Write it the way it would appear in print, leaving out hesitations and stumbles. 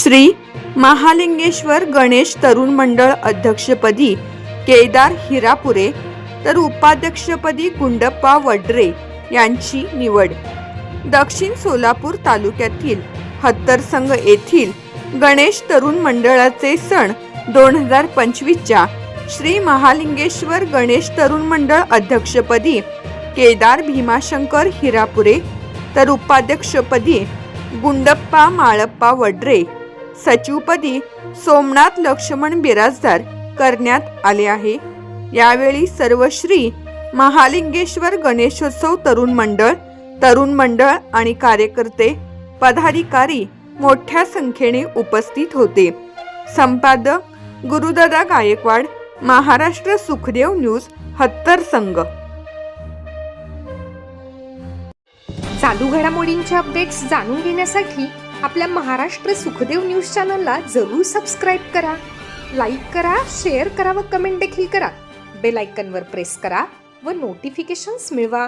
श्री महालिंगेश्वर गणेश तरुण मंडळ अध्यक्षपदी केदार हिरापुरे तर उपाध्यक्षपदी गुंडप्पा वड्रे यांची निवड. दक्षिण सोलापूर तालुक्यातील हत्तरसंग येथील गणेश तरुण मंडळाचे सण 2025च्या श्री महालिंगेश्वर गणेश तरुण मंडळ अध्यक्षपदी केदार भीमाशंकर हिरापुरे तर उपाध्यक्षपदी गुंडप्पा माळप्पा वड्रे, सचिवपदी सोमनाथ लक्ष्मण बिराजदार करण्यात आले आहे. यावेळी सर्व श्री महालिंगेश्वर गणेशोत्सव तरुण मंडळ आणि कार्यकर्ते पदाधिकारी मोठ्या संख्येने उपस्थित होते. संपादक गुरुदादा गायकवाड, महाराष्ट्र सुखदेव न्यूज, हत्तरसंग. चालू घडामोडींचे अपडेट्स जाणून घेण्यासाठी आपल्या महाराष्ट्र सुखदेव न्यूज चॅनलला जरूर सबस्क्राईब करा, लाईक करा, शेअर करा व कमेंट देखील करा. बेल आयकॉनवर प्रेस करा व नोटिफिकेशन्स मिळवा.